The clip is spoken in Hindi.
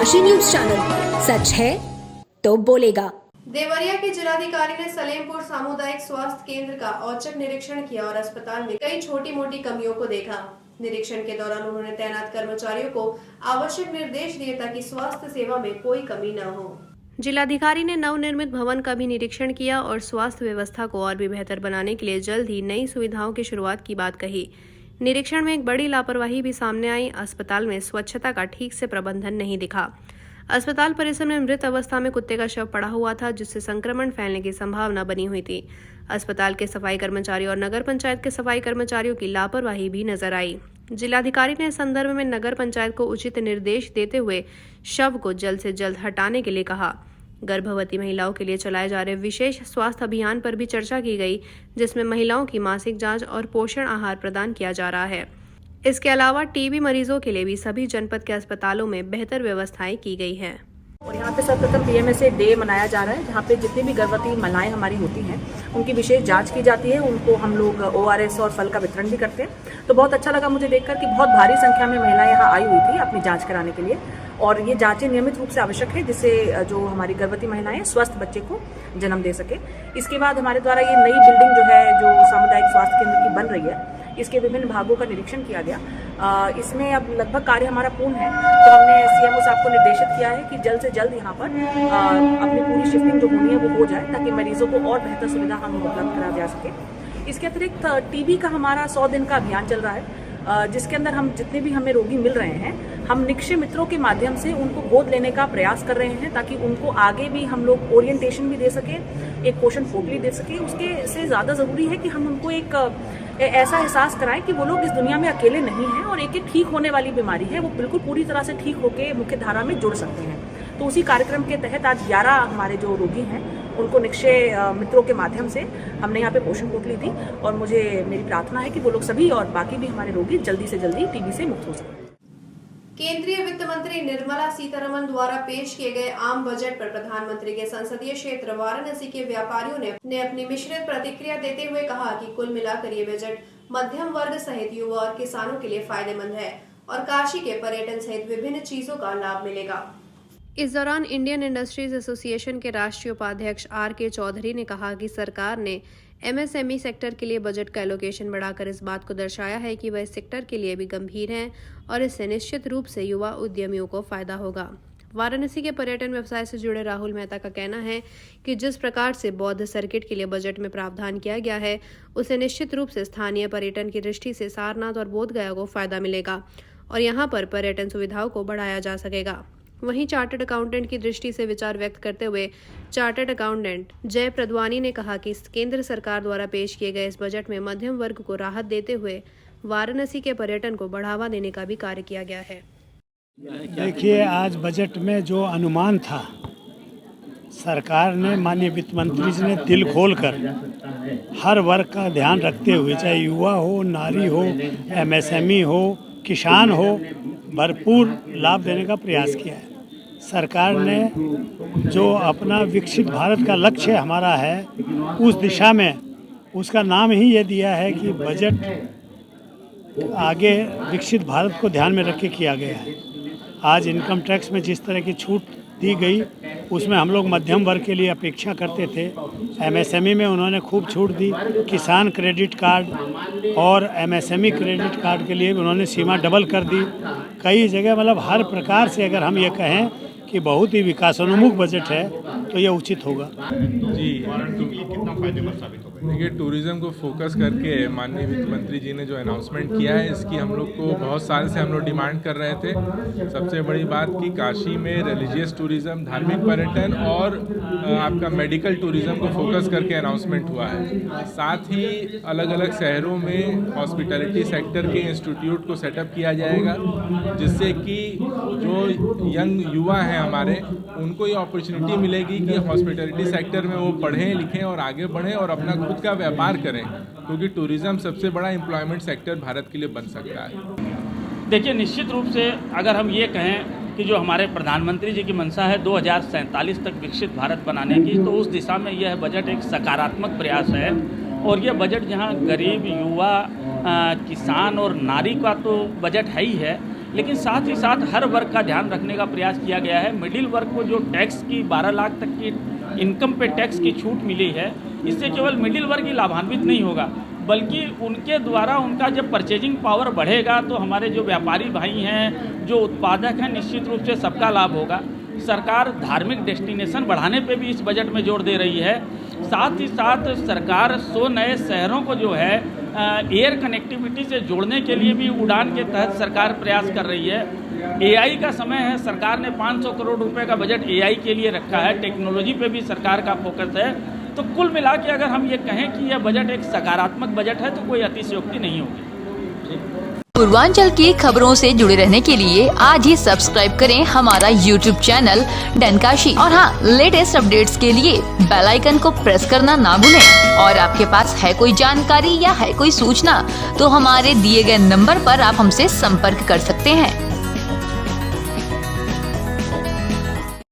काशी न्यूज चैनल, सच है तो बोलेगा। देवरिया के जिलाधिकारी ने सलेमपुर सामुदायिक स्वास्थ्य केंद्र का औचक निरीक्षण किया और अस्पताल में कई छोटी मोटी कमियों को देखा। निरीक्षण के दौरान उन्होंने तैनात कर्मचारियों को आवश्यक निर्देश दिए ताकि स्वास्थ्य सेवा में कोई कमी न हो। जिलाधिकारी ने नवनिर्मित भवन का भी निरीक्षण किया और स्वास्थ्य व्यवस्था को और भी बेहतर बनाने के लिए जल्द ही नई सुविधाओं की शुरुआत की बात कही। निरीक्षण में एक बड़ी लापरवाही भी सामने आई। अस्पताल में स्वच्छता का ठीक से प्रबंधन नहीं दिखा। अस्पताल परिसर में मृत अवस्था में कुत्ते का शव पड़ा हुआ था, जिससे संक्रमण फैलने की संभावना बनी हुई थी। अस्पताल के सफाई कर्मचारी और नगर पंचायत के सफाई कर्मचारियों की लापरवाही भी नजर आई। जिलाधिकारी ने इस संदर्भ में नगर पंचायत को उचित निर्देश देते हुए शव को जल्द से जल्द हटाने के लिए कहा। गर्भवती महिलाओं के लिए चलाए जा रहे विशेष स्वास्थ्य अभियान पर भी चर्चा की गई, जिसमें महिलाओं की मासिक जांच और पोषण आहार प्रदान किया जा रहा है। इसके अलावा टीबी मरीजों के लिए भी सभी जनपद के अस्पतालों में बेहतर व्यवस्थाएं की गई हैं। और यहाँ पे सर्वप्रथम पीएमएसए डे मनाया जा रहा है, जहाँ पे जितनी भी गर्भवती महिलाएं हमारी होती हैं उनकी विशेष जांच की जाती है। उनको हम लोग ORS और फल का वितरण भी करते हैं। तो बहुत अच्छा लगा मुझे देखकर कि बहुत भारी संख्या में महिलाएं यहाँ आई हुई थी अपनी जांच कराने के लिए, और ये जांचें नियमित रूप से आवश्यक है, जिससे जो हमारी गर्भवती महिलाएं स्वस्थ बच्चे को जन्म दे सके। इसके बाद हमारे द्वारा ये नई बिल्डिंग जो है, जो सामुदायिक स्वास्थ्य केंद्र की बन रही है, इसके विभिन्न भागों का निरीक्षण किया गया। इसमें अब लगभग कार्य हमारा पूर्ण है, तो हमने CMO साहब को निर्देशित किया है कि जल्द से जल्द यहाँ पर अपनी पूरी शिफ्टिंग जो होनी है वो हो जाए, ताकि मरीजों को और बेहतर सुविधा हम उपलब्ध करा जा सके। इसके अतिरिक्त टीबी का हमारा 100 दिन का अभियान चल रहा है, जिसके अंदर हम जितने भी हमें रोगी मिल रहे हैं, हम निक्षय मित्रों के माध्यम से उनको गोद लेने का प्रयास कर रहे हैं, ताकि उनको आगे भी हम लोग ओरिएंटेशन भी दे सके, एक पोषण पोटली दे सके। उसके से ज़्यादा ज़रूरी है कि हम उनको एक ऐसा एहसास कराएं कि वो लोग इस दुनिया में अकेले नहीं हैं, और एक ठीक होने वाली बीमारी है, वो बिल्कुल पूरी तरह से ठीक होकर मुख्य धारा में जुड़ सकते हैं। तो उसी कार्यक्रम के तहत आज 11 हमारे जो रोगी हैं उनको निक्षय मित्रों के माध्यम से हमने यहाँ पे पोषण पोटली दी, और मुझे मेरी प्रार्थना है कि वो लोग सभी और बाकी भी हमारे रोगी जल्दी से जल्दी टीबी से मुक्त हो सकें। केंद्रीय वित्त मंत्री निर्मला सीतारमण द्वारा पेश किए गए आम बजट पर प्रधानमंत्री के संसदीय क्षेत्र वाराणसी के व्यापारियों ने अपनी मिश्रित प्रतिक्रिया देते हुए कहा कि कुल मिलाकर ये बजट मध्यम वर्ग सहित युवा और किसानों के लिए फायदेमंद है और काशी के पर्यटन सहित विभिन्न चीजों का लाभ मिलेगा। इस दौरान इंडियन इंडस्ट्रीज एसोसिएशन के राष्ट्रीय उपाध्यक्ष RK चौधरी ने कहा कि सरकार ने MSME सेक्टर के लिए बजट का एलोकेशन बढ़ाकर इस बात को दर्शाया है कि वह इस सेक्टर के लिए भी गंभीर हैं और इससे निश्चित रूप से युवा उद्यमियों को फायदा होगा। वाराणसी के पर्यटन व्यवसाय से जुड़े राहुल मेहता का कहना है कि जिस प्रकार से बौद्ध सर्किट के लिए बजट में प्रावधान किया गया है, उसे निश्चित रूप से स्थानीय पर्यटन की दृष्टि से सारनाथ और बोधगया को फायदा मिलेगा और यहाँ पर पर्यटन सुविधाओं को बढ़ाया जा सकेगा। वहीं चार्टर्ड अकाउंटेंट की दृष्टि से विचार व्यक्त करते हुए चार्टर्ड अकाउंटेंट जय प्रदवानी ने कहा कि केंद्र सरकार द्वारा पेश किए गए इस बजट में मध्यम वर्ग को राहत देते हुए वाराणसी के पर्यटन को बढ़ावा देने का भी कार्य किया गया है। देखिए, आज बजट में जो अनुमान था, सरकार ने, माननीय वित्त मंत्री जी ने दिल खोलकर हर वर्ग का ध्यान रखते हुए, चाहे युवा हो, नारी हो, MSME हो, किसान हो, भरपूर लाभ देने का प्रयास किया है। सरकार ने जो अपना विकसित भारत का लक्ष्य हमारा है, उस दिशा में उसका नाम ही ये दिया है कि बजट आगे विकसित भारत को ध्यान में रख के किया गया है। आज इनकम टैक्स में जिस तरह की छूट दी गई, उसमें हम लोग मध्यम वर्ग के लिए अपेक्षा करते थे। MSME में उन्होंने खूब छूट दी। किसान क्रेडिट कार्ड और MSME क्रेडिट कार्ड के लिए उन्होंने सीमा डबल कर दी। कई जगह मतलब हर प्रकार से अगर हम ये कहें कि बहुत ही विकासोन्मुख बजट है, तो ये उचित होगा। जी, कितना फायदेमंद साबित होगा? देखिए, टूरिज़्म को फोकस करके माननीय वित्त मंत्री जी ने जो अनाउंसमेंट किया है, इसकी हम लोग को बहुत साल से हम लोग डिमांड कर रहे थे। सबसे बड़ी बात कि काशी में रिलीजियस टूरिज़्म, धार्मिक पर्यटन और आपका मेडिकल टूरिज़्म को फोकस करके अनाउंसमेंट हुआ है। साथ ही अलग अलग शहरों में हॉस्पिटैलिटी सेक्टर के इंस्टीट्यूट को सेटअप किया जाएगा, जिससे कि जो यंग युवा हैं हमारे, उनको ये अपॉर्चुनिटी मिलेगी कि हॉस्पिटैलिटी सेक्टर में वो पढ़ें, लिखें और आगे बढ़ें और अपना खुद का व्यापार करें, क्योंकि टूरिज़्म सबसे बड़ा एम्प्लॉयमेंट सेक्टर भारत के लिए बन सकता है। देखिए, निश्चित रूप से अगर हम ये कहें कि जो हमारे प्रधानमंत्री जी की मंशा है 2047 तक विकसित भारत बनाने की, तो उस दिशा में यह बजट एक सकारात्मक प्रयास है। और यह बजट जहाँ गरीब, युवा, किसान और नारी का तो बजट है ही है, लेकिन साथ ही साथ हर वर्ग का ध्यान रखने का प्रयास किया गया है। मिडिल वर्ग को जो टैक्स की 12 लाख तक की इनकम पे टैक्स की छूट मिली है, इससे केवल मिडिल वर्ग ही लाभान्वित नहीं होगा, बल्कि उनके द्वारा उनका जब परचेजिंग पावर बढ़ेगा तो हमारे जो व्यापारी भाई हैं, जो उत्पादक हैं, निश्चित रूप से सबका लाभ होगा। सरकार धार्मिक डेस्टिनेशन बढ़ाने पे भी इस बजट में जोर दे रही है। साथ ही साथ सरकार 100 नए शहरों को जो है एयर कनेक्टिविटी से जोड़ने के लिए भी उड़ान के तहत सरकार प्रयास कर रही है। AI का समय है, सरकार ने 500 करोड़ रुपए का बजट AI के लिए रखा है। टेक्नोलॉजी पे भी सरकार का फोकस है। तो कुल मिला के अगर हम ये कहें कि यह बजट एक सकारात्मक बजट है तो कोई अतिशयोक्ति नहीं होगी। पूर्वांचल की खबरों से जुड़े रहने के लिए आज ही सब्सक्राइब करें हमारा YouTube चैनल डनकाशी और हाँ, लेटेस्ट अपडेट्स के लिए बेल आइकन को प्रेस करना ना भूलें। और आपके पास है कोई जानकारी या है कोई सूचना तो हमारे दिए गए नंबर पर आप हमसे संपर्क कर सकते हैं।